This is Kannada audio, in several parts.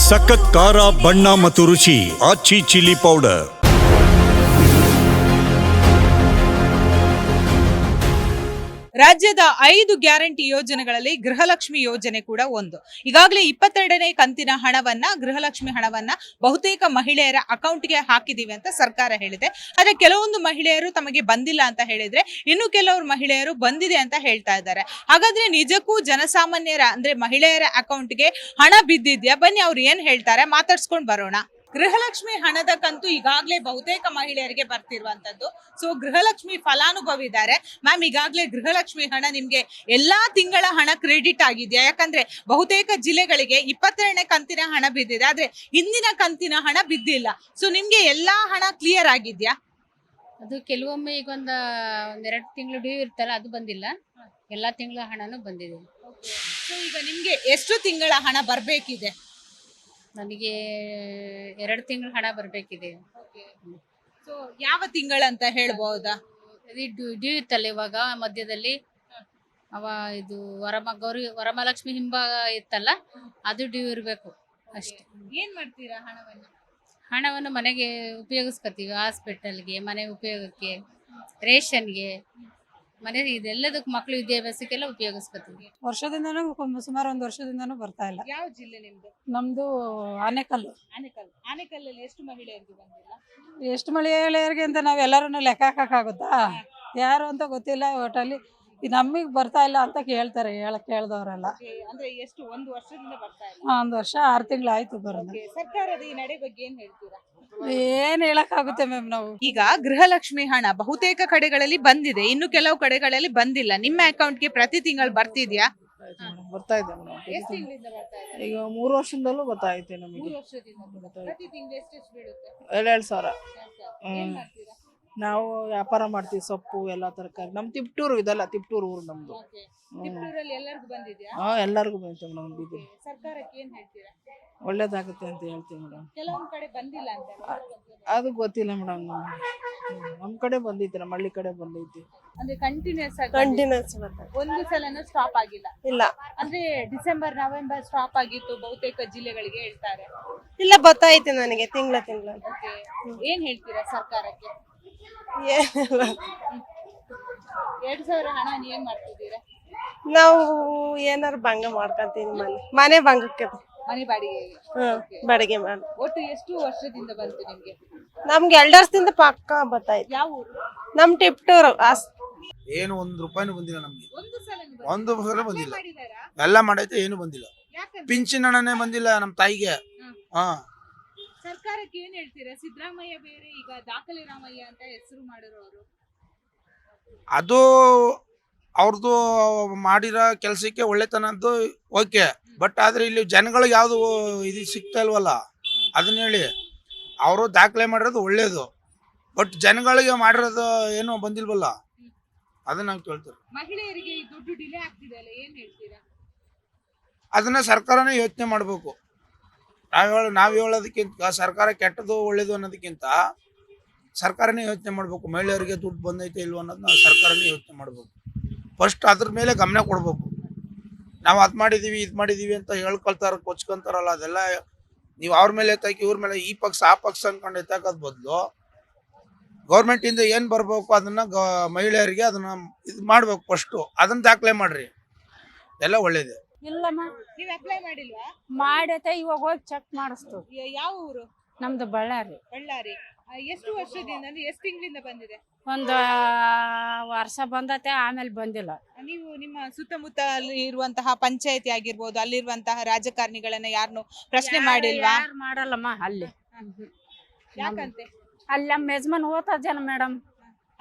ಸಖತ್ ಖಾರ ಬಣ್ಣ ಮತ್ತು ರುಚಿ ಆಚಿ ಚಿಲ್ಲಿ ಪೌಡರ್. ರಾಜ್ಯದ 5 ಗ್ಯಾರಂಟಿ ಯೋಜನೆಗಳಲ್ಲಿ ಗೃಹಲಕ್ಷ್ಮಿ ಯೋಜನೆ ಕೂಡ ಒಂದು. ಈಗಾಗಲೇ 22ನೇ ಕಂತಿನ ಹಣವನ್ನ ಗೃಹಲಕ್ಷ್ಮಿ ಹಣವನ್ನ ಬಹುತೇಕ ಮಹಿಳೆಯರ ಅಕೌಂಟ್ಗೆ ಹಾಕಿದೀವಿ ಅಂತ ಸರ್ಕಾರ ಹೇಳಿದೆ. ಆದ್ರೆ ಕೆಲವೊಂದು ಮಹಿಳೆಯರು ತಮಗೆ ಬಂದಿಲ್ಲ ಅಂತ ಹೇಳಿದ್ರೆ, ಇನ್ನು ಕೆಲವರು ಮಹಿಳೆಯರು ಬಂದಿದೆ ಅಂತ ಹೇಳ್ತಾ ಇದ್ದಾರೆ. ಹಾಗಾದ್ರೆ ನಿಜಕ್ಕೂ ಜನಸಾಮಾನ್ಯರ ಅಂದ್ರೆ ಮಹಿಳೆಯರ ಅಕೌಂಟ್ಗೆ ಹಣ ಬಿದ್ದಿದ್ಯಾ? ಬನ್ನಿ ಅವ್ರು ಏನ್ ಹೇಳ್ತಾರೆ ಮಾತಾಡ್ಸ್ಕೊಂಡ್ ಬರೋಣ. ಗೃಹಲಕ್ಷ್ಮಿ ಹಣದ ಕಂತು ಈಗಾಗಲೇ ಬಹುತೇಕ ಮಹಿಳೆಯರಿಗೆ ಬರ್ತಿರುವಂತದ್ದು. ಸೊ ಗೃಹಲಕ್ಷ್ಮಿ ಫಲಾನುಭವಿ ಇದ್ದಾರೆ. ಮ್ಯಾಮ್, ಈಗಾಗಲೇ ಗೃಹಲಕ್ಷ್ಮಿ ಹಣ ನಿಮ್ಗೆ ಎಲ್ಲಾ ತಿಂಗಳ ಹಣ ಕ್ರೆಡಿಟ್ ಆಗಿದೆಯಾ? ಯಾಕಂದ್ರೆ ಬಹುತೇಕ ಜಿಲ್ಲೆಗಳಿಗೆ 22ನೇ ಕಂತಿನ ಹಣ ಬಿದ್ದಿದೆ, ಆದ್ರೆ ಹಿಂದಿನ ಕಂತಿನ ಹಣ ಬಿದ್ದಿಲ್ಲ. ಸೊ ನಿಮ್ಗೆ ಎಲ್ಲಾ ಹಣ ಕ್ಲಿಯರ್ ಆಗಿದ್ಯಾ? ಅದು ಕೆಲವೊಮ್ಮೆ ಈಗ ಒಂದೆರಡು ತಿಂಗಳು ಡ್ಯೂ ಇರ್ತಲ್ಲ, ಅದು ಬಂದಿಲ್ಲ. ಎಲ್ಲಾ ತಿಂಗಳ ಹಣನೂ ಬಂದಿದೆ. ಸೊ ಈಗ ನಿಮ್ಗೆ ಎಷ್ಟು ತಿಂಗಳ ಹಣ ಬರ್ಬೇಕಿದೆ? ನನಗೆ 2 ತಿಂಗಳ ಹಣ ಬರಬೇಕಿದೆ. ಸೊ ಯಾವ ತಿಂಗಳಂತ ಹೇಳ್ಬಹುದಾ? ಡ್ಯೂ ಇತ್ತಲ್ಲ ಇವಾಗ ಮಧ್ಯದಲ್ಲಿ, ಇದು ವರಮಹಾಲಕ್ಷ್ಮಿ ಹಿಂಭಾಗ ಇತ್ತಲ್ಲ, ಅದು ಡ್ಯೂ ಇರಬೇಕು ಅಷ್ಟೇ. ಏನ್ ಮಾಡ್ತೀರಾ ಹಣವನ್ನು ಮನೆಗೆ ಉಪಯೋಗಿಸ್ಕೊತೀವಿ, ಹಾಸ್ಪಿಟಲ್ಗೆ, ಮನೆ ಉಪಯೋಗಕ್ಕೆ, ರೇಷನ್ಗೆ, ಮನೆ ಇದೆಲ್ಲದಕ್ಕೂ ಮಕ್ಕಳು ವಿದ್ಯಾಭ್ಯಾಸಕ್ಕೆಲ್ಲ ಉಪಯೋಗಿಸ್ಕೊತೀವಿ. ವರ್ಷದಿಂದನೂ ಸುಮಾರು 1 ವರ್ಷದಿಂದನೂ ಬರ್ತಾ ಇಲ್ಲ. ಯಾವ ಜಿಲ್ಲೆ ನಿಮ್ದು? ನಮ್ದು ಆನೆಕಲ್ಲು. ಆನೆಕಲ್ಲಲ್ಲಿ ಎಷ್ಟು ಮಹಿಳೆಯರಿಗೆ ಬಂದಿಲ್ಲ? ಎಷ್ಟು ಮಹಿಳೆಯರಿಗೆ ಅಂತ ನಾವ್ ಎಲ್ಲರೂ ಲೆಕ್ಕ ಹಾಕಕ್ಕಾಗುತ್ತಾ? ಯಾರು ಅಂತ ಗೊತ್ತಿಲ್ಲ. ಒಟ್ಟಲ್ಲಿ ನಮಗ್ ಬರ್ತಾ ಇಲ್ಲ ಅಂತ ಕೇಳ್ತಾರೆ, ಕೇಳ್ದವ್ರೆಲ್ಲ. ಅಂದ್ರೆ ಎಷ್ಟು ಒಂದು ವರ್ಷದಿಂದ ಬರ್ತಾ ಇಲ್ಲ? 1 ವರ್ಷ 6 ತಿಂಗಳು ಆಯ್ತು ಬರೋದು. ಸರ್ಕಾರದ ಈ ನಡೆ ಬಗ್ಗೆ ಏನ್ ಹೇಳ್ತೀರಾ? ಏನ್ ಹೇಳಕ್ಕಾಗುತ್ತೆ ಮ್ಯಾಮ್ ನಾವು. ಈಗ ಗೃಹಲಕ್ಷ್ಮಿ ಹಣ ಬಹುತೇಕ ಕಡೆಗಳಲ್ಲಿ ಬಂದಿದೆ, ಇನ್ನು ಕೆಲವು ಕಡೆಗಳಲ್ಲಿ ಬಂದಿಲ್ಲ. ನಿಮ್ಮ ಅಕೌಂಟ್ಗೆ ಪ್ರತಿ ತಿಂಗಳು ಬರ್ತಿದ್ಯಾ? ಬರ್ತಾ ಇದೆ ಮೇಡಮ್. ಎಷ್ಟು ತಿಂಗಳಿಂದ ಬರ್ತಾ ಇದೆ? ಈಗ 3 ವರ್ಷದಿಂದಲೂ ಬರ್ತಾ ಐತೆ ನಮಗೆ. 3 ವರ್ಷದಿಂದ ಪ್ರತಿ ತಿಂಗಳು ಎಷ್ಟು ಬೀಳುತ್ತೆ? 2,000. ಏನ್ ಮಾಡ್ತೀರಾ? ನಾವು ವ್ಯಾಪಾರ ಮಾಡ್ತೀವಿ, ಸೊಪ್ಪು ಎಲ್ಲ ತರಕಾರಿ. ನಮ್ ತಿಪ್ಟೂರು ಇದಲ್ಲ, ತಿಪ್ಟೂರು ಊರು ನಮ್ದು. ತಿಪ್ಟೂರಲ್ಲಿ ಎಲ್ಲರಿಗೂ ಬಂದಿದ್ಯಾ? ಎಲ್ಲರಿಗೂ ಬಂತು ಮೇಡಮ್. ಬೀದಿ ಸರ್ಕಾರಕ್ಕೆ ಏನ್ ಹೇಳ್ತೀರಾ? ಒಳ್ಳೇದಾಗುತ್ತೆ ಅಂತ ಹೇಳ್ತೀವಿ ಮೇಡಮ್. ಕೆಲವೊಂದ್ ಕಡೆ ಬಂದಿಲ್ಲ ಅಂತ. ಅದು ಗೊತ್ತಿಲ್ಲ ಮೇಡಮ್. ನಮ್ ಕಡೆ ಬಂದೈತಿ, ನಮ್ಮ ಹಳ್ಳಿ ಕಡೆ ಬಂದೈತಿ. ಅಂದ್ರೆ ಕಂಟಿನ್ಯೂಸ್ ಒಂದು ಸಲನೂ ಸ್ಟಾಪ್ ಆಗಿಲ್ಲ? ಇಲ್ಲ. ಅಂದ್ರೆ ಡಿಸೆಂಬರ್ ನವೆಂಬರ್ ಸ್ಟಾಪ್ ಆಗಿತ್ತು ಬಹುತೇಕ ಜಿಲ್ಲೆಗಳಿಗೆ ಹೇಳ್ತಾರೆ. ಇಲ್ಲ, ಗೊತ್ತಾಯ್ತು ನನಗೆ ತಿಂಗಳ. ಏನ್ ಹೇಳ್ತೀರಾ ಸರ್ಕಾರಕ್ಕೆ? 2,000 ಹಣ ಏನ್ ಮಾಡ್ತಿದ್ದೀರಾ? ನಾವು ಏನಾರು ಭಂಗ ಮಾಡ್ಕೊಂತೀವಿ. ಮನೆ ಭಂಗಕ್ಕೆ, ಮನೆ ಬಾಡಿಗೆಗೆ. ಬಾಡಿಗೆ ಮಾಡಿ. ಒಟ್ಟು ಎಷ್ಟು ವರ್ಷದಿಂದ ಬಂತು ನಿಮ್ಗೆ? ನಮ್ಗೆ 2 ವರ್ಷದಿಂದ ಪಕ್ಕ ಗೊತ್ತಾಯ್ತು. ಯಾವ ಊರು? ನಮ್ ಟಿಪ್ಟೂರು. ಏನು 1 ರೂಪಾಯಿನೂ ಬಂದಿಲ್ಲ ನಮ್ಗೆ. ಒಂದು ಸಲ ಬಂದಿಲ್ಲ. ಎಲ್ಲ ಮಾಡೈತೆ, ಏನು ಬಂದಿಲ್ಲ. ಪಿಂಚಿನ ಹಣನೇ ಬಂದಿಲ್ಲ ನಮ್ ತಾಯಿಗೆ. ಸರ್ಕಾರಕ್ಕೆ ಏನ್ ಹೇಳ್ತೀರಾ? ಸಿದ್ದರಾಮಯ್ಯ ಬೇರೆ, ಈಗ ದಾಖಲೆ ರಾಮಯ್ಯ ಅಂತ ಹೆಸರು ಮಾಡಿರೋರು. ಅದು ಅವ್ರದ್ದು ಮಾಡಿರೋ ಕೆಲ್ಸಕ್ಕೆ ಒಳ್ಳೆತನದ್ದು ಓಕೆ, ಬಟ್ ಆದ್ರೆ ಇಲ್ಲಿ ಜನಗಳಿಗೆ ಯಾವ್ದು ಇದು ಸಿಗ್ತಾ ಇಲ್ವಲ್ಲ, ಅದನ್ನ ಹೇಳಿ. ಅವರು ದಾಖಲೆ ಮಾಡಿರೋದು ಒಳ್ಳೇದು, ಬಟ್ ಜನಗಳಿಗೆ ಮಾಡಿರೋದು ಏನೋ ಬಂದಿಲ್ವಲ್ಲ, ಅದನ್ನ ನಾವು ಕೇಳ್ತೀವಿ. ಮಹಿಳೆಯರಿಗೆ ದುಡ್ಡು ಡಿಲೇ ಆಗ್ತಿದೆ ಅಲ್ಲ, ಏನ್ ಹೇಳ್ತೀರಾ? ಅದನ್ನ ಸರ್ಕಾರನೇ ಯೋಚನೆ ಮಾಡ್ಬೇಕು. ನಾವ್ ಹೇಳೋದಕ್ಕಿಂತ ಸರ್ಕಾರ ಕೆಟ್ಟದು ಒಳ್ಳೇದು ಅನ್ನೋದಕ್ಕಿಂತ ಸರ್ಕಾರನೇ ಯೋಚನೆ ಮಾಡ್ಬೇಕು. ಮಹಿಳೆಯರಿಗೆ ದುಡ್ಡು ಬಂದೈತೆ ಇಲ್ವ ಅನ್ನೋದನ್ನ ಸರ್ಕಾರನೇ ಯೋಚನೆ ಮಾಡ್ಬೇಕು. ಫಸ್ಟ್ ಅದ್ರ ಮೇಲೆ ಗಮನ ಕೊಡ್ಬೇಕು. ನಾವು ಅದ್ ಮಾಡಿದೀವಿ ಇದು ಮಾಡಿದೀವಿ ಅಂತ ಹೇಳ್ಕೊಳ್ತಾರ, ಕೊಚ್ಕೊಂತಾರಲ್ಲ, ಅದೆಲ್ಲ ನೀವು ಅವ್ರ ಮೇಲೆ ಎತ್ತಾಕಿ ಇವ್ರ ಮೇಲೆ ಈ ಪಕ್ಷ ಆ ಪಕ್ಷ ಅನ್ಕೊಂಡು ಎತ್ತಾಕೋದ್ ಬದಲು ಗೌರ್ಮೆಂಟ್ ಇಂದ ಏನ್ ಬರ್ಬೇಕು ಅದನ್ನ ಮಹಿಳೆಯರಿಗೆ ಅದನ್ನ ಇದು ಮಾಡ್ಬೇಕು. ಫಸ್ಟ್ ಅದನ್ನ ದಾಖಲೆ ಮಾಡ್ರಿ, ಎಲ್ಲ ಒಳ್ಳೇದೇ. ಇಲ್ಲಮ್ಮ, ನೀವ್ ಅಪ್ಲೈ ಮಾಡಿಲ್ವಾ? ಮಾಡೈತೆ, ಇವಾಗ ಹೋಗಿ ಚೆಕ್ ಮಾಡಿಸ್ತು. ಯಾವ ಊರು? ನಮ್ದು ಬಳ್ಳಾರಿ. ಎಷ್ಟು ವರ್ಷದಿಂದ ಅಂದ್ರೆ ಎಷ್ಟು ತಿಂಗಳಿಂದ ಬಂದಿದೆ? 1 ವರ್ಷ ಬಂದತೆ, ಆಮೇಲೆ ಬಂದಿಲ್ಲ. ನೀವು ನಿಮ್ಮ ಸುತ್ತಮುತ್ತ ಇರುವಂತಹ ಪಂಚಾಯತಿ ಆಗಿರ್ಬೋದು, ಅಲ್ಲಿರುವಂತಹ ರಾಜಕಾರಣಿಗಳನ್ನ ಯಾರನ್ನು ಪ್ರಶ್ನೆ ಮಾಡಿಲ್ವಾ? ಮಾಡಲ್ಲಮ್ಮ ಅಲ್ಲಿ. ಯಾಕಂತೆ? ಅಲ್ಲಿ ನಮ್ಮ ಯಜಮಾನ್ ಓದ್ತಾ ಜನ ಮೇಡಮ್.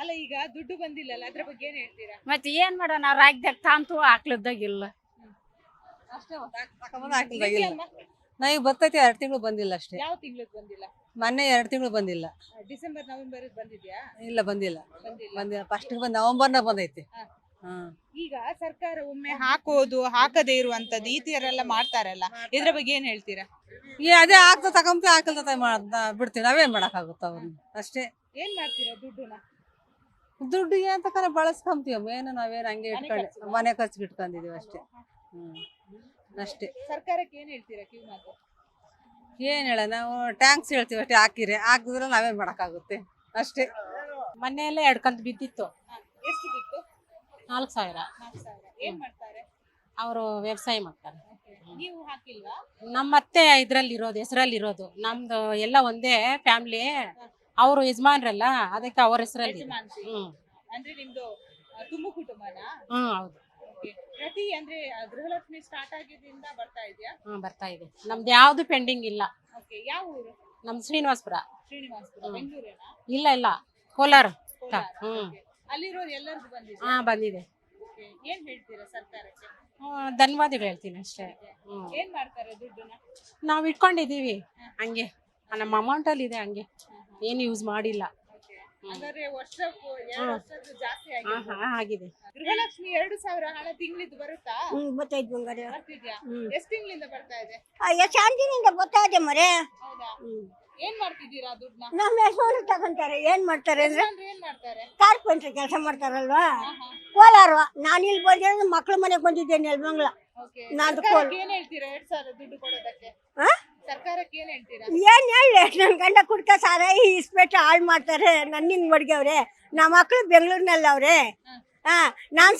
ಅಲ್ಲ, ಈಗ ದುಡ್ಡು ಬಂದಿಲ್ಲಲ್ಲ, ಅದ್ರ ಬಗ್ಗೆ ಏನ್ ಹೇಳ್ತೀರಾ? ಮತ್ತೆ ಏನ್ ಮಾಡೋಣ, ರಾಜ್ಯದಾಗ ತಾಂತು ಹಾಕ್ಲಿದ್ದಾಗಿಲ್ಲ. ನಾವ್ ಬರ್ತೈತಿ 2 ತಿಂಗಳು ಬಂದಿಲ್ಲ ಅಷ್ಟೇ. ಯಾವ ತಿಂಗಳಿಗೆ ಬಂದಿಲ್ಲ? ಮೊನ್ನೆ 2 ತಿಂಗಳು ಬಂದಿಲ್ಲ. ಡಿಸೆಂಬರ್ ನವೆಂಬರ್ ಬಂದಿದ್ಯಾ? ಇಲ್ಲ, ಬಂದಿಲ್ಲ. ಫಸ್ಟ್ ನವೆಂಬರ್ನಾಗ ಬಂದೈತಿ. ಈಗ ಸರ್ಕಾರ ಒಮ್ಮೆ ಹಾಕೋದು ಹಾಕದೇ ಇರುವಂತದ್ದು ಈ ತರ ಎಲ್ಲ ಮಾಡ್ತಾರಲ್ಲ, ಇದ್ರ ಬಗ್ಗೆ ಏನ್ ಹೇಳ್ತೀರಾ? ಅದೇ ಆಗ್ತಾ ತಗೊಂತ ಹಾಕಲ್ತ ಬಿಡ್ತೀವಿ, ನಾವೇನ್ ಮಾಡಕ್ ಆಗುತ್ತ ಅವ್ರನ್ನ ಅಷ್ಟೇ. ಏನ್ ಮಾಡ್ತೀರಾ ದುಡ್ಡುನ? ದುಡ್ಡಿಗೆ ಅಂತ ಬಳಸ್ಕೊಂತೀವಮ್ಮ. ಏನು ನಾವೇನು ಹಂಗೆ ಇಟ್ಕೊಂಡು ಮನೆ ಖರ್ಚಿಗೆ ಇಟ್ಕೊಂಡಿದೀವಿ ಅಷ್ಟೇ. ಅಷ್ಟೇ. ಸರ್ಕಾರಕ್ಕೆ ಏನ್ ಹೇಳ್ತೀರಾ ಕಿವಿ ಮಾತು? ಏನ್ ಹೇಳ ನಾವು ಟ್ಯಾಂಕ್ಸ್ ಹೇಳ್ತೀವಿ ಅಷ್ಟೇ, ಹಾಕಿದ್ರೆ ನಾವೇನ್ ಮಾಡಕ್ಕಾಗುತ್ತೆ ಅಷ್ಟೇ. ಮನೆಯಲ್ಲೇ 2 ಕಂತು ಬಿದ್ದಿತ್ತು, ಎಷ್ಟು ಬಿತ್ತು? 4,000. 4,000. ಏನ್ ಮಾಡ್ತಾರೆ? ಅವರು ವ್ಯವಸಾಯ ಮಾಡ್ತಾರೆ. ನೀವು ಹಾಕಿಲ್ವಾ? ನಮ್ಮ ಅತ್ತೆ ಇದ್ರಲ್ಲಿರೋದು, ಹೆಸರಲ್ಲಿರೋದು. ನಮ್ದು ಎಲ್ಲ ಒಂದೇ ಫ್ಯಾಮಿಲಿ. ಅವರು ಯಜಮಾನ್ರಲ್ಲ, ಅದಕ್ಕೆ ಅವ್ರ ಹೆಸರಲ್ಲಿ. ಯಜಮಾನ್ತಿ. ಹ್ಮ್ ಅಂದ್ರೆ ನಿಮ್ದು ತುಂಬ ಕುಟುಂಬನಾ? ಹೌದು. ಪ್ರತಿ ಅಂದ್ರೆ ಗೃಹಲಕ್ಷ್ಮಿ ಸ್ಟಾರ್ಟ್ ಆಗಿದ್ದಿಂದ ಬರ್ತಾ ಇದೆಯಾ? ಬರ್ತಾ ಇದೆ. ನಮ್ದು ಯಾವ್ದು ಪೆಂಡಿಂಗ್ ಇಲ್ಲ. ಓಕೆ, ಯಾವ ಊರು? ನಮ್ ಶ್ರೀನಿವಾಸಪುರ. ಶ್ರೀನಿವಾಸಪುರ. ಹ್ಮ್. ಬೆಂಗಳೂರೇನಾ? ಇಲ್ಲ ಕೋಲಾರ. ಕೋಲಾರ. ಹ್ಮ್ Okay. ಅಲ್ಲಿರೋರು ಎಲ್ಲರಿಗೂ ಬಂದಿದೆ. ಬಂದಿದೆ. Okay. ಏನ್ ಹೇಳ್ತೀರಾ ಸರ್ಕಾರಕ್ಕೆ? ಧನ್ಯವಾದಗಳು ಹೇಳ್ತೀನಿ ಅಷ್ಟೇ. ಏನ್ ಮಾಡ್ತಾರೆ ದುಡ್ಡನ್ನ? ನಾವ್ ಇಟ್ಕೊಂಡಿದೀವಿ ಹಂಗೆ, ನಮ್ಮ ಅಮೌಂಟ್ ಅಲ್ಲಿ ಇದೆ ಹಂಗೆ, ಏನು ಯೂಸ್ ಮಾಡಿಲ್ಲ. ಅಂದ್ರೆ ವರ್ಷಕ್ಕೂ 2 ವರ್ಷದ್ದು ಜಾಸ್ತಿ ಆಗಿದೆ. ಆಗಿದೆ. ಗೃಹಲಕ್ಷ್ಮಿ 2,000 ಹಣ ತಿಂಗಳಿದ್ದು ಬರುತ್ತಾ? ಗೊತ್ತಾಯ್ತು ಬಂಗಾರ. ಬರ್ತಿದ್ಯಾ? ಎಷ್ಟು ತಿಂಗಳಿಂದ ಬರ್ತಾ ಇದೆ? ಶಾಂತಿನಿಂದ ಗೊತ್ತಾಯ್ತು ಮರೆ. ಹೌದಾ? ಏನ್ ಮಾಡ್ತಿದ್ದೀರಾ ದುಡ್ಡನ್ನ? ನಮ್ಮ ಯಜಮಾನ್ರು ತಗೊಂತಾರೆ. ಏನ್ ಮಾಡ್ತಾರೆ ಅಂದ್ರೆ ಯಜಮಾನ್ರು ಏನ್ ಮಾಡ್ತಾರೆ? ಕಾರ್ಪೆಂಟ್ರಿ ಕೆಲಸ ಮಾಡ್ತಾರಲ್ವಾ, ಕೋಲಾರ. ನಾನು ಇಲ್ಲಿ ಬಂದಿರೋದು ಮಕ್ಳ ಮನೆಗೆ ಬಂದಿದ್ದೆ ನೆಲಮಂಗಲ. Okay. ನಾನು ಸರ್ಕಾರಕ್ಕೆ ಏನ್ ಹೇಳ್ತೀರಾ 2,000 ದುಡ್ಡು ಕೊಡೋದಕ್ಕೆ? ಸರ್ಕಾರಕ್ಕೆ ಏನ್ ಹೇಳ್ತೀರಾ? ಏನ್ ಹೇಳಿ, ನನ್ ಗಂಡ ಕುಡ್ಕ ಸಾರಾಯಿ ಇಸ್ಪೆಟ್ಟು ಹಾಳು ಮಾಡ್ತಾರೆ. ನನ್ನಿಂಗ್ ಮಡ್ಗವ್ರೆ. ನಮ್ಮ ಮಕ್ಳು ಬೆಂಗಳೂರಿನಲ್ಲಿ ಅವ್ರೆ. ನಾನ್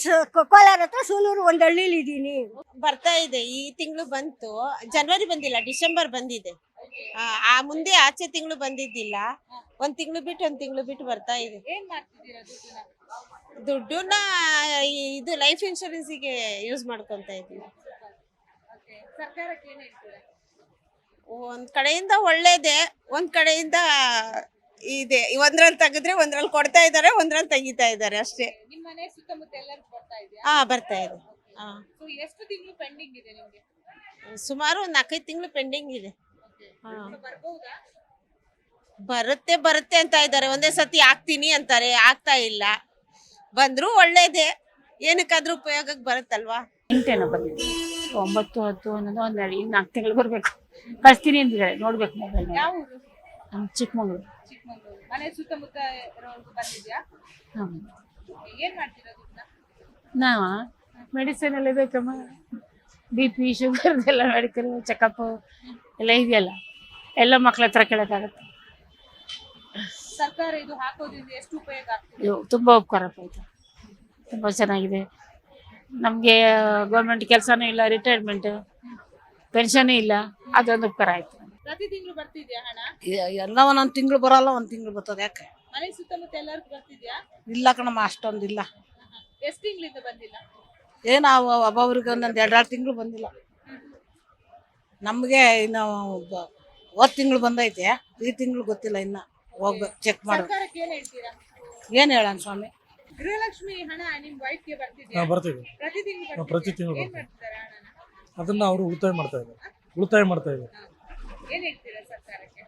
ಕೋಲಾರ ಹತ್ರ ಸೂಲೂರು ಒಂದ್ ಹಳ್ಳಿಲಿ ಇದೀನಿ. ಬರ್ತಾ ಇದೆ. ಈ ತಿಂಗಳು ಬಂತು, ಜನವರಿ ಬಂದಿಲ್ಲ, ಡಿಸೆಂಬರ್ ಬಂದಿದೆ. ಆ ಮುಂದೆ ಆಚೆ ತಿಂಗಳು ಬಂದಿದ್ದಿಲ್ಲ. 1 ತಿಂಗಳು ಬಿಟ್ಟು ಬರ್ತಾ ಇದೆ. ಏನ್ ಮಾಡ್ತಿದ್ದೀರಾ ದುಡ್ಡನ್ನ? ದುಡ್ಡನ್ನ ಇದು ಲೈಫ್ ಇನ್ಶೂರೆನ್ಸಿಗೆ ಯೂಸ್ ಮಾಡ್ಕೊಂತ ಇದ್ದೀವಿ. ಸರ್ಕಾರಕ್ಕೆ ಏನ್ ಹೇಳ್ತೀರಾ? ಒಂದ್ ಕಡೆಯಿಂದ ಒಳ್ಳೇದೇ, ಒಂದ್ ಕಡೆಯಿಂದ ಇದೆ. ಒಂದ್ರಲ್ಲಿ ತೆಗೆದ್ರೆ ಒಂದ್ರಲ್ಲಿ ಕೊಡ್ತಾ ಇದಾರೆ, ಒಂದ್ರಲ್ಲಿ ತೆಗಿತಾ ಇದಾರೆ ಅಷ್ಟೇ. ನಿಮ್ ಮನೆ ಸುತ್ತಮುತ್ತ ಎಲ್ಲರಿಗೂ ಬರ್ತಾ ಇದೆಯಾ? ಬರ್ತಾ ಇದೆ. ಸೊ ಎಷ್ಟು ತಿಂಗಳು ಪೆಂಡಿಂಗ್ ಇದೆ ನಿಮ್ಗೆ? ಸುಮಾರು 4-5 ತಿಂಗಳು ಪೆಂಡಿಂಗ್ ಇದೆ. ಬರ್ಬಹುದಾ? ಬರುತ್ತೆ ಅಂತ ಇದ್ದಾರೆ. ಒಂದೇ ಸತಿ ಆಗ್ತೀನಿ ಅಂತಾರೆ, ಆಗ್ತಾ ಇಲ್ಲ. ಬಂದ್ರು ಒಳ್ಳೇದೇ, ಏನಕ್ಕಾದ್ರೂ ಉಪಯೋಗಕ್ಕೆ ಬರುತ್ತಲ್ವಾ. 8 ಬಂದಿದೆ. 9, 10, 11, 12, 4 ತಿಂಗಳು ಬರ್ಬೇಕು. ಕಳಿಸ್ತೀನಿ ಅಂದಿದ್ದಾರೆ, ನೋಡ್ಬೇಕು ಮೊಬೈಲ್. ಯಾವ ಊರು? ಚಿಕ್ಕಮಂಗ್ಳೂರು. ಚಿಕ್ಕಮಂಗ್ಳೂರು. ಮನೆ ಸುತ್ತಮುತ್ತ ಇರೋರ್ಗು ಬಂದಿದ್ಯಾ? ಏನ್ ಮಾಡ್ತೀರಾ ದುಡ್ಡನ್ನ? ನಾವ ಮೆಡಿಸಿನ್ ಎಲ್ಲ ಬೇಕಮ್ಮ, BP, ಶುಗರ್ ಎಲ್ಲ ಮೆಡಿಕಲ್ ಚೆಕಪ್ ಎಲ್ಲ ಇದೆಯಲ್ಲ, ಎಲ್ಲ ಮಕ್ಳ ಹತ್ರ ಕೇಳೋಕ್ಕಾಗತ್ತೆ. ಸರ್ಕಾರ ಇದು ಹಾಕೋದ್ರಿಂದ ಎಷ್ಟು ಉಪಯೋಗ ಆಗ್ತದೆ? ಇದು ತುಂಬ ಉಪಕಾರಪ್ಪ, ಆಯ್ತು, ತುಂಬ ಚೆನ್ನಾಗಿದೆ. ನಮಗೆ ಗೌರ್ಮೆಂಟ್ ಕೆಲಸನೂ ಇಲ್ಲ, ರಿಟೈರ್ಮೆಂಟ್ ಪೆನ್ಷನ್ ಇಲ್ಲ, ಅದೊಂದು ಉಪಕಾರ ಆಯ್ತು. ಪ್ರತಿ ತಿಂಗಳು ಬರ್ತಿದ್ಯಾ ಹಣ? ಎಲ್ಲ ಒಂದೊಂದು ತಿಂಗಳು ಬರಲ್ಲ, 1 ತಿಂಗಳು ಬರ್ತದೆ. ಯಾಕೆ ಮನೆ ಸುತ್ತಮುತ್ತ ಎಲ್ಲರಿಗೂ ಬರ್ತಿದ್ಯಾ? ಇಲ್ಲ ಕಣಮ್ಮ, ಅಷ್ಟೊಂದಿಲ್ಲ. ಎಷ್ಟು ತಿಂಗಳಿಂದ ಬಂದಿಲ್ಲ? ಏನು ಒಬ್ಬೊಬ್ರಿಗೆ ಒಂದೊಂದು 2-2 ತಿಂಗಳು ಬಂದಿಲ್ಲ. ನಮಗೆ ಇನ್ನು 1 ತಿಂಗಳು ಬಂದೈತೆ, ಈ ತಿಂಗಳು ಗೊತ್ತಿಲ್ಲ. ಇನ್ನ ಹೋಗ್ಬೇಕು, ಚೆಕ್ ಮಾಡ್ಬೇಕು. ಸರ್ಕಾರಕ್ಕೆ ಏನ್ ಹೇಳ್ತೀರಾ? ಏನ್ ಹೇಳೋಣ ಸ್ವಾಮಿ. ಗೃಹಲಕ್ಷ್ಮಿ ಹಣ ನಿಮ್ ವೈಫ್ಗೆ ಬರ್ತಿದ್ಯಾ? ಬರ್ತೀವಿ. ಪ್ರತಿ ತಿಂಗಳು ಪ್ರತಿ ತಿಂಗಳು ಏನ್ ಮಾಡ್ತಿದ್ದಾರೆ ಹಣನ? ಅದನ್ನ ಅವರು ಉಳಿತಾಯ ಮಾಡ್ತಾ ಇದ್ದಾರೆ. ಏನ್ ಹೇಳ್ತೀರಾ ಸರ್ಕಾರಕ್ಕೆ?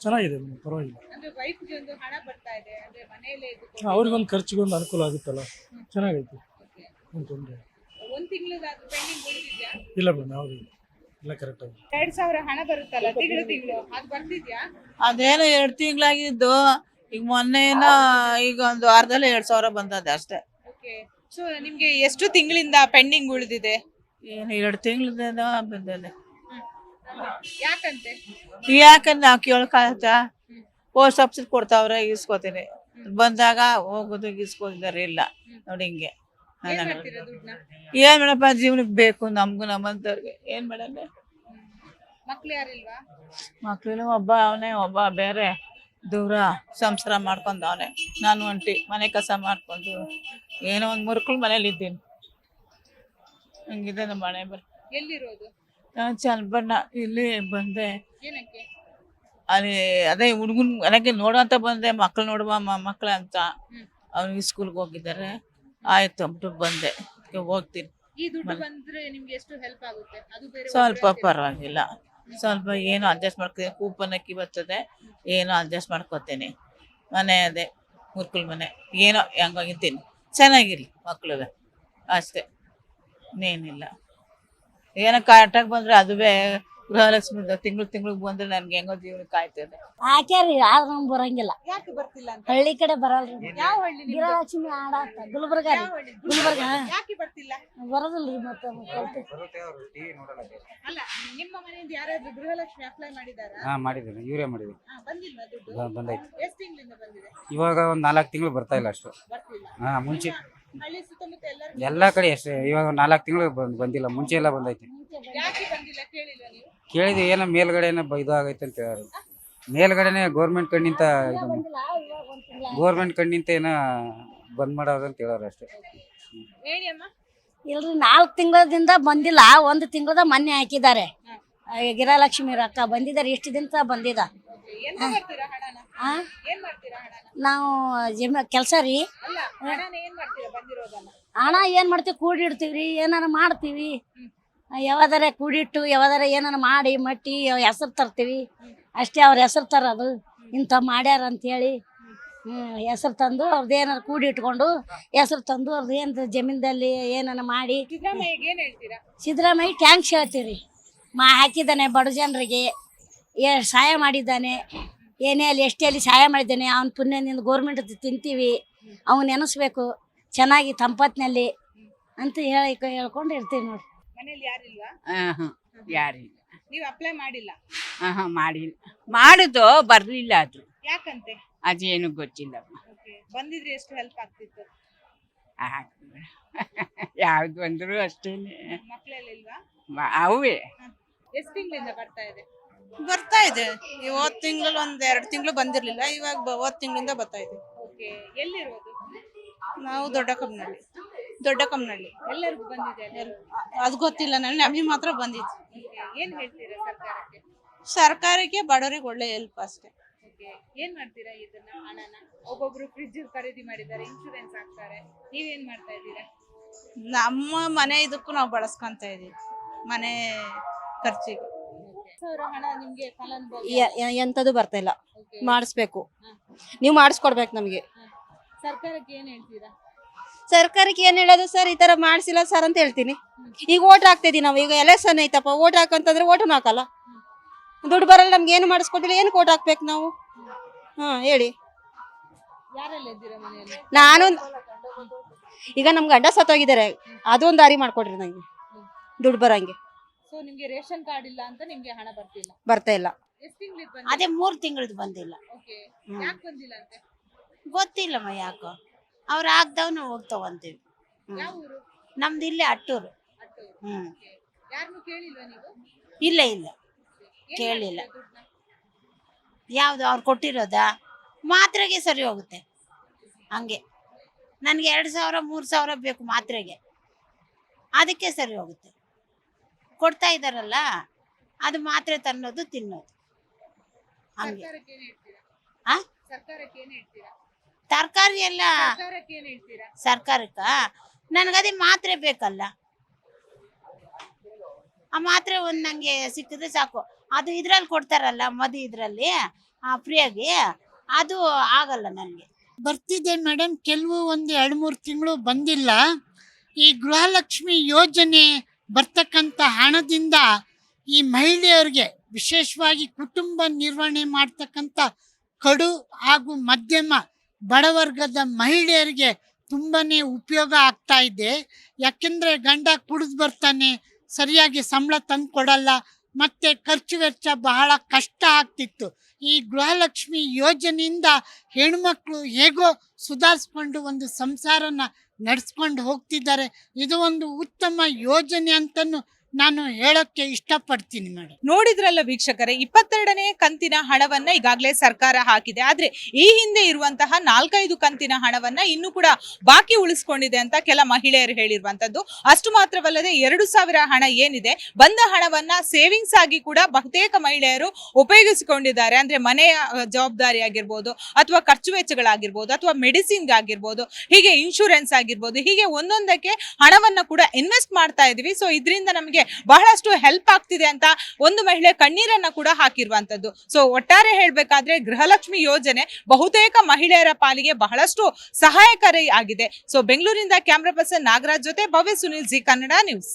ಚೆನ್ನಾಗಿದೆ, ಪರವಾಗಿಲ್ಲ. ಅಂದ್ರೆ ವೈಫ್ಗೆ ಒಂದು ಹಣ ಬರ್ತಾ ಇದೆ, ಅಂದ್ರೆ ಮನೆಯಲ್ಲೇ ಇದ್ದು ಅವ್ರಿಗೊಂದು ಖರ್ಚಿಗೊಂದು ಅನುಕೂಲ ಆಗುತ್ತಲ್ಲ, ಚೆನ್ನಾಗೈತಿ. ಏನು ತೊಂದರೆ 1 ತಿಂಗಳಾದ್ರೂ ಪೆಂಡಿಂಗ್ ಉಳಿದಿದ್ಯಾ? ಇಲ್ಲ ಮೇಡಮ್, ಯಾವುದು ಇಲ್ಲ, ಕರೆಕ್ಟ್ ಆಗಿ 2,000 ಹಣ ಬರುತ್ತಲ್ಲ ತಿಂಗಳು ಅದು ಬರ್ತಿದ್ಯಾ? ಅದೇನೋ 2 ತಿಂಗಳಾಗಿದ್ದು, ಈಗ ಮೊನ್ನೆನ ಈಗ ಒಂದು ವಾರದಲ್ಲಿ 2,000 ಬಂದದೆ ಅಷ್ಟೇ. ಓಕೆ. ಸೊ ನಿಮ್ಗೆ ಎಷ್ಟು ತಿಂಗಳಿಂದ ಪೆಂಡಿಂಗ್ ಉಳಿದಿದೆ? ಏನು 2 ತಿಂಗಳಿಂದ ಬಂದದೆ. ಯಾಕಂತೆ? ಯಾಕಂದ್ರೆ ನಾವು ಕೇಳಕ್ಕಾಗತ್ತ, ಪೋಸ್ಟ್ ಆಫೀಸ್ ಕೊಡ್ತಾವ್ರೆ, ಇಸ್ಕೋತೀನಿ. ಬಂದಾಗ ಹೋಗೋದು ಇಸ್ಕೊಂಡಿದ್ದಾರೆ, ಇಲ್ಲ ನೋಡಿ ಹಿಂಗೆ. ಏನ್ ಮಾಡ್ತೀರಾ ದುಡ್ಡನ್ನ? ಏನ್ ಮೇಡಪ್ಪ, ಜೀವನಕ್ಕೆ ಬೇಕು ನಮ್ಗೂ, ನಮ್ಮಂತವ್ರಿಗೆ ಏನ್ ಮೇಡಮ್. ಮಕ್ಳು ಯಾರಿಲ್ವಾ? ಮಕ್ಳು ಒಬ್ಬ ಅವನೇ, ಒಬ್ಬ ಬೇರೆ ದೂರ ಸಂಸಾರ ಮಾಡ್ಕೊಂಡವನೆ. ನಾನು ಒಂಟಿ ಮನೆ ಕಸ ಮಾಡ್ಕೊಂಡು ಏನೋ ಒಂದು ಮುರುಕಳು ಮನೇಲಿ ಇದ್ದೀನಿ. ಹಂಗಿದೆ ನಮ್ಮ ಮನೆ. ಎಲ್ಲಿರೋದು? ನಾನು ಚನ್ನಬಣ್ಣ ಇಲ್ಲಿ ಬಂದೆ. ಏನಕ್ಕೆ? ಅಲ್ಲಿ ಅದೇ ಹುಡುಗನ್ ಮನೆಗೆ ನೋಡುವಂತ ಬಂದೆ, ಮಕ್ಳು ನೋಡುವ ಮಕ್ಳು ಅಂತ. ಅವ್ನಿಗೆ ಸ್ಕೂಲ್ಗೆ ಹೋಗಿದ್ದಾರೆ, ಆಯ್ತು ಅಂದ್ಬಿಟ್ಟು ಬಂದೆ. ಹೋಗ್ತೀನಿ. ಈ ದುಡ್ಡು ಬಂದ್ರೆ ನಿಮ್ಗೆ ಎಷ್ಟು ಹೆಲ್ಪ್ ಆಗುತ್ತೆ? ಅದು ಬೇರೆ ಸ್ವಲ್ಪ ಪರವಾಗಿಲ್ಲ, ಸ್ವಲ್ಪ ಏನೋ ಅಡ್ಜಸ್ಟ್ ಮಾಡ್ತೀನಿ. ಕೂಪನ್ ಅಕ್ಕಿ ಬರ್ತದೆ, ಏನೋ ಅಡ್ಜಸ್ಟ್ ಮಾಡ್ಕೊತೀನಿ. ಮನೆ ಅದೇ ಮುರ್ಕುಲ್ ಮನೆ, ಏನೋ ಹೆಂಗೋಗಿದ್ದೀನಿ, ಚೆನ್ನಾಗಿರ್ಲಿ ಮಕ್ಳುವೆ ಅಷ್ಟೇ, ಇನ್ನೇನಿಲ್ಲ. ಏನೋ ಕರೆಕ್ಟಾಗಿ ಬಂದರೆ ಅದುವೇ ಗೃಹಲಕ್ಷ್ಮಿ ತಿಂಗಳು ಬಂದ್ರೆ ನನ್ಗೆ ಹೆಂಗೋ ಜೀವನಕ್ಕೆ ಆಯ್ತದೆ. ಹಾಕ್ಯಾರಿ ಆದ್ರೆ ನಮ್ಗೆ ಬರಂಗಿಲ್ಲ. ಯಾಕೆ ಬರ್ತಿಲ್ಲ ಅಂತ? ಹಳ್ಳಿ ಕಡೆ ಬರಲ್ರಿ. ಯಾವ ಹಳ್ಳಿ ನಿಮ್ದು? ಗೃಹಲಕ್ಷ್ಮಿ ಆಡಾತ ಗುಲ್ಬರ್ಗ ರೀ. ಯಾವ ಹಳ್ಳಿ? ಗುಲ್ಬರ್ಗ ಯಾಕೆ ಬರ್ತಿಲ್ಲ? ಬರೋದಿಲ್ರಿ ಮತ್ತೆ ಅಲ್ಲ, ನಿಮ್ಮ ಮನೆಯಿಂದ ಯಾರಾದ್ರೂ ಗೃಹಲಕ್ಷ್ಮಿ ಅಪ್ಲೈ ಮಾಡಿದಾರಾ? ಹಾ ಮಾಡಿದ್ದೀನಿ, ಇವರೇ ಮಾಡಿದ್ದೀನಿ. ಬಂದಿಲ್ವಾ ದುಡ್ಡು? ಬಂದೈತೆ. ಎಷ್ಟು ತಿಂಗಳಿಂದ ಬಂದಿದೆ? ಇವಾಗ ಒಂದು 4 ತಿಂಗಳು ಬರ್ತಾ ಇಲ್ಲ ಅಷ್ಟು. ಬರ್ತಿಲ್ಲ. ಹಾ ಮುಂಚೆ ಹಳ್ಳಿ ಸುತ್ತಮುತ್ತ ಎಲ್ಲರೂ ಎಲ್ಲ ಕಡೆ ಅಷ್ಟೇ. ಇವಾಗ 4 ತಿಂಗಳು ಬಂದಿಲ್ಲ, ಮುಂಚೆ ಎಲ್ಲ ಬಂದೈತೆ. ಯಾಕೆ ಬಂದಿಲ್ಲ ಕೇಳಿಲ್ಲ ನೀವು? ಕೇಳಿದ್ವಿ, ಏನೋ ಮೇಲ್ಗಡೆ ಇದು ಆಗೈತೆ ಅಂತ ಹೇಳೋರು. ಮೇಲ್ಗಡೆನೆ ಗೌರ್ಮೆಂಟ್ ಕಣ್ಣಿಂದ ಏನೋ ಬಂದ್ ಮಾಡೋರು ಅಂತ ಹೇಳೋರು ಅಷ್ಟೇ. ಹೇಳಿ ಅಮ್ಮ. ಇಲ್ರಿ 4 ತಿಂಗಳದಿಂದ ಬಂದಿಲ್ಲ. 1 ತಿಂಗಳದ ಮೊನ್ನೆ ಹಾಕಿದ್ದಾರೆ. ಗೃಹಲಕ್ಷ್ಮಿ ರೊಕ್ಕ ಬಂದಿದ್ದಾರೆ. ಎಷ್ಟು ದಿನ ಬಂದಿದ. ಎಂತ ಮಾಡ್ತೀರಾ ಹಣನ? ಏನ್ ಮಾಡ್ತೀರಾ ಹಣನ? ನಾವು ಕೆಲಸ ರೀ. ಅಲ್ಲ, ಹಣನ ಏನ್ ಮಾಡ್ತೀರಾ ಬಂದಿರೋದನ್ನ? ಹಣ ಏನ್ ಮಾಡ್ತೀವಿ, ಕೂಡಿಡ್ತೀವ್ರಿ, ಏನಾರ ಮಾಡ್ತೀವಿ. ಯಾವ್ದಾರ ಕೂಡಿಟ್ಟು ಯಾವ್ದಾರ ಏನಾರ ಮಾಡಿ ಮಟ್ಟಿ ಹೆಸರು ತರ್ತೀವಿ ಅಷ್ಟೇ. ಅವ್ರ ಹೆಸರು ತರೋದು ಇಂಥ ಮಾಡ್ಯಾರ ಅಂತೇಳಿ ಹೆಸರು ತಂದು ಅವ್ರದ್ದು ಏನಾರು ಕೂಡಿ ಇಟ್ಕೊಂಡು ಹೆಸರು ತಂದು ಅವ್ರದ್ದು ಏನು ಜಮೀನ್ದಲ್ಲಿ ಏನಾರ ಮಾಡಿ ಸಿದ್ದರಾಮಯ್ಯಗೆ ಏನ್ ಹೇಳ್ತೀರಾ? ಸಿದ್ದರಾಮಯ್ಯ ಟ್ಯಾಂಕ್ಸ್ ಹೇಳ್ತೀವಿ. ಹಾಕಿದ್ದಾನೆ ಬಡ ಜನರಿಗೆ, ಸಹಾಯ ಮಾಡಿದ್ದಾನೆ. ಏನೇ ಅಲ್ಲಿ ಎಷ್ಟೇ ಅಲ್ಲಿ ಸಹಾಯ ಮಾಡಿದ್ದಾನೆ. ಅವ್ನ ಪುಣ್ಯದಿಂದ ಗೋರ್ಮೆಂಟ್ ತಿಂತೀವಿ. ಅವ್ನು ನೆನೆಸ್ಬೇಕು ಚೆನ್ನಾಗಿ ತಂಪತ್ನಲ್ಲಿ ಅಂತ ಹೇಳ್ಕೊಂಡು ಇರ್ತೀವಿ ನೋಡಿ. ಮನೇಲಿ ಯಾರಿಲ್ವಾ? ಯಾರಿಲ್ಲ. ನೀವು ಅಪ್ಲೈ ಮಾಡಿಲ್ಲ? ಮಾಡಿಲ್ಲ. ಮಾಡುದು ಬರ್ಲಿಲ್ಲ. ಅದು ಯಾಕಂತೆ? ಅದೇನು ಗೊತ್ತಿಲ್ಲ. ಬಂದಿದ್ರೆ ಎಷ್ಟು ಹೆಲ್ಪ್ ಆಗ್ತಿತ್ತು? ಯಾವ್ದು ಬಂದ್ರು ಅಷ್ಟೇನೆ. ಮಕ್ಕಳೆಲ್ಲ ಇಲ್ವಾ? ಅವೇ ಎಷ್ಟು ತಿಂಗಳಿಂದ ಬರ್ತಾ ಇದೆ? ಬರ್ತಾ ಇದೆ. ಹೋದ್ ತಿಂಗಳು 1-2 ತಿಂಗಳು ಬಂದಿರ್ಲಿಲ್ಲ. ಇವಾಗ ಹೋದ್ ತಿಂಗಳಿಂದ ಬರ್ತಾ ಇದೆ. ಓಕೆ, ಎಲ್ಲಿರೋದು? ನಾವು ದೊಡ್ಡ ಕಮ್ಮನಹಳ್ಳಿ. ಎಲ್ಲರಿಗೂ ಬಂದಿದೆ? ಅದು ಗೊತ್ತಿಲ್ಲ ನಮಗೆ ಮಾತ್ರ ಬಂದಿತ್ತು. ಏನ್ ಹೇಳ್ತೀರಾ ಸರ್ಕಾರಕ್ಕೆ? ಸರ್ಕಾರಕ್ಕೆ ಬಡವರಿಗೆ ಒಳ್ಳೆ ಹೆಲ್ಪ್ ಅಷ್ಟೇ. ಏನ್ ಮಾಡ್ತೀರಾ ಇದನ್ನ ಹಣನ? ಒಬ್ಬೊಬ್ರು ಫ್ರಿಡ್ಜ್ ಖರೀದಿ ಮಾಡಿದ್ದಾರೆ, ಇನ್ಶೂರೆನ್ಸ್ ಹಾಕ್ತಾರೆ. ನೀವೇನ್ ಮಾಡ್ತಾ ಇದ್ದೀರಾ? ನಮ್ಮ ಮನೆ ಇದಕ್ಕೂ ನಾವು ಬಳಸ್ಕೊಂತ ಇದೀವಿ, ಮನೆ ಖರ್ಚಿಗೆ. ಹಣ ನಿಮ್ಗೆ ಫಲಾನುಭವಿ ಎಂತದು ಬರ್ತಾ ಇಲ್ಲ. ಮಾಡಿಸ್ಬೇಕು, ನೀವು ಮಾಡಿಸ್ಕೊಡ್ಬೇಕು ನಮಗೆ. ಸರ್ಕಾರಕ್ಕೆ ಏನ್ ಹೇಳ್ತೀರಾ? ಸರ್ಕಾರಕ್ಕೆ ಏನ್ ಹೇಳೋದು ಸರ್, ಈ ತರ ಮಾಡಿಸಿಲ್ಲ ಸರ್ ಅಂತ ಹೇಳ್ತೀನಿ. ಈಗ ಓಟ್ ಹಾಕ್ತಿದೀವಿ ನಾವು. ಈಗ ಎಲೆಕ್ಷನ್ ಐತಪ್ಪ, ಓಟ್ ಹಾಕಂತಂದ್ರೆ ಓಟು ಹಾಕಲ್ಲ. ದುಡ್ಡು ಬರಲ್ಲ, ನಮ್ಗೆ ಏನು ಮಾಡಿಸ್ಕೊಟ್ಟಿಲ್ಲ. ಏನು ಓಟ್ ಹಾಕ್ಬೇಕು ನಾವು? ಹೇಳಿ. ಯಾರೆಲ್ಲ ಇದ್ದೀರಾ ಮನೆಯಲ್ಲಿ? ನಾನು ಈಗ ನಮ್ ಗಂಡ ಸತ್ತೋಗಿದ್ದಾರೆ. ಅದೊಂದು ದಾರಿ ಮಾಡ್ಕೊಡ್ರಿ ನಂಗೆ, ದುಡ್ಡು ಬರಂಗೆ. ಸೊ ನಿಮ್ಗೆ ರೇಷನ್ ಕಾರ್ಡ್ ಇಲ್ಲ ಅಂತ ನಿಮ್ಗೆ ಹಣ ಬರ್ತಿಲ್ಲ? ಬರ್ತಾ ಇಲ್ಲ. ಎಷ್ಟು ತಿಂಗಳಿಗೆ ಬಂದಿದೆ? ಅದೇ 3 ತಿಂಗಳದ್ದು ಬಂದಿಲ್ಲ. ಓಕೆ, ಯಾಕೆ ಬಂದಿಲ್ಲ ಅಂತೆ? ಗೊತ್ತಿಲ್ಲಮ್ಮ ಯಾಕೋ. ಅವ್ರು ಆಗ್ದವ್ ನಾವು ಹೋಗಿ ತಗೊಂತೀವಿ. ಯಾವ ಊರು? ನಮ್ದು ಇಲ್ಲೇ ಅಟ್ಟೂರು. ಯಾರನ್ನು ಕೇಳಿಲ್ವಾ ನೀವು? ಇಲ್ಲ ಕೇಳಿಲ್ಲ. ಯಾವ್ದು ಅವ್ರು ಕೊಟ್ಟಿರೋದಾ? ಮಾತ್ರೆಗೆ ಸರಿ ಹೋಗುತ್ತೆ ಹಂಗೆ. ನನಗೆ 2,000-3,000 ಬೇಕು ಮಾತ್ರೆಗೆ, ಅದಕ್ಕೆ ಸರಿ ಹೋಗುತ್ತೆ. ಕೊಡ್ತಾ ಇದ್ದಾರಲ್ಲ, ಅದು ಮಾತ್ರೆ ತನ್ನೋದು ತಿನ್ನೋದು ಹಂಗೆ. ಸರ್ಕಾರಕ್ಕೆ ಏನ್ ಹೇಳ್ತೀರಾ? ಸರ್ಕಾರಕ್ಕೆ ಏನ್ ಹೇಳ್ತೀರಾ? ತರಕಾರಿ ಎಲ್ಲ ಸರ್ಕಾರಕ್ಕೆ ಏನ್ ಹೇಳ್ತೀರಾ? ಸರ್ಕಾರಕ್ಕ ನನಗದೇ ಮಾತ್ರೆ ಬೇಕಲ್ಲ. ಆ ಮಾತ್ರೆ ಒಂದು ನಂಗೆ ಸಿಕ್ಕಿದ್ರೆ ಸಾಕು. ಅದು ಇದ್ರಲ್ಲಿ ಕೊಡ್ತಾರಲ್ಲ, ಮದು ಇದ್ರಲ್ಲಿ ಫ್ರೀಯಾಗಿ, ಅದು ಆಗಲ್ಲ ನನಗೆ. ಬರ್ತಿದೆ ಮೇಡಮ್. ಕೆಲವು 1-2-3 ತಿಂಗಳು ಬಂದಿಲ್ಲ. ಈ ಗೃಹಲಕ್ಷ್ಮಿ ಯೋಜನೆ ಬರ್ತಕ್ಕಂಥ ಹಣದಿಂದ ಈ ಮಹಿಳೆಯರಿಗೆ, ವಿಶೇಷವಾಗಿ ಕುಟುಂಬ ನಿರ್ವಹಣೆ ಮಾಡ್ತಕ್ಕಂಥ ಕಡು ಹಾಗೂ ಮಧ್ಯಮ ಬಡವರ್ಗದ ಮಹಿಳೆಯರಿಗೆ ತುಂಬಾನೇ ಉಪಯೋಗ ಆಗ್ತಾ ಇದೆ. ಯಾಕೆಂದರೆ ಗಂಡ ಕುಡಿದು ಬರ್ತಾನೆ, ಸರಿಯಾಗಿ ಸಂಬಳ ತಂದು ಕೊಡಲ್ಲ, ಮತ್ತು ಖರ್ಚು ವೆಚ್ಚ ಬಹಳ ಕಷ್ಟ ಆಗ್ತಿತ್ತು. ಈ ಗೃಹಲಕ್ಷ್ಮಿ ಯೋಜನೆಯಿಂದ ಹೆಣ್ಮಕ್ಳು ಹೇಗೋ ಸುಧಾರಿಸ್ಕೊಂಡು ಒಂದು ಸಂಸಾರನ ನಡೆಸ್ಕೊಂಡು ಹೋಗ್ತಿದ್ದಾರೆ. ಇದು ಒಂದು ಉತ್ತಮ ಯೋಜನೆ ಅಂತಲೂ ನಾನು ಹೇಳೋಕ್ಕೆ ಇಷ್ಟಪಡ್ತೀನಿ ಮೇಡಮ್. ನೋಡಿದ್ರಲ್ಲ ವೀಕ್ಷಕರೇ, 22ನೇ ಕಂತಿನ ಹಣವನ್ನ ಈಗಾಗಲೇ ಸರ್ಕಾರ ಹಾಕಿದೆ. ಆದ್ರೆ ಈ ಹಿಂದೆ ಇರುವಂತಹ 4-5 ಕಂತಿನ ಹಣವನ್ನ ಇನ್ನೂ ಕೂಡ ಬಾಕಿ ಉಳಿಸ್ಕೊಂಡಿದೆ ಅಂತ ಕೆಲ ಮಹಿಳೆಯರು ಹೇಳಿರುವಂತದ್ದು. ಅಷ್ಟು ಮಾತ್ರವಲ್ಲದೆ 2,000 ಹಣ ಏನಿದೆ, ಬಂದ ಹಣವನ್ನ ಸೇವಿಂಗ್ಸ್ ಆಗಿ ಕೂಡ ಬಹುತೇಕ ಮಹಿಳೆಯರು ಉಪಯೋಗಿಸಿಕೊಂಡಿದ್ದಾರೆ. ಅಂದ್ರೆ ಮನೆಯ ಜವಾಬ್ದಾರಿ ಆಗಿರ್ಬೋದು, ಅಥವಾ ಖರ್ಚು ವೆಚ್ಚಗಳಾಗಿರ್ಬೋದು, ಅಥವಾ ಮೆಡಿಸಿನ್ ಆಗಿರ್ಬೋದು, ಹೀಗೆ ಇನ್ಶೂರೆನ್ಸ್ ಆಗಿರ್ಬೋದು, ಹೀಗೆ ಒಂದೊಂದಕ್ಕೆ ಹಣವನ್ನ ಕೂಡ ಇನ್ವೆಸ್ಟ್ ಮಾಡ್ತಾ ಇದೀವಿ. ಸೊ ಇದರಿಂದ ನಮಗೆ ಬಹಳಷ್ಟು ಹೆಲ್ಪ್ ಆಗ್ತಿದೆ ಅಂತ ಒಂದು ಮಹಿಳೆ ಕಣ್ಣೀರನ್ನ ಕೂಡ ಹಾಕಿರುವಂತದ್ದು. ಸೊ ಒಟ್ಟಾರೆ ಹೇಳ್ಬೇಕಾದ್ರೆ ಗೃಹಲಕ್ಷ್ಮಿ ಯೋಜನೆ ಬಹುತೇಕ ಮಹಿಳೆಯರ ಪಾಲಿಗೆ ಬಹಳಷ್ಟು ಸಹಾಯಕಾರಿ ಆಗಿದೆ. ಸೊ ಬೆಂಗಳೂರಿನಿಂದ ಕ್ಯಾಮ್ರಾ ಪರ್ಸನ್ ನಾಗರಾಜ್ ಜೊತೆ ಭವ್ಯ ಸುನಿಲ್, ಜಿ ಕನ್ನಡ ನ್ಯೂಸ್.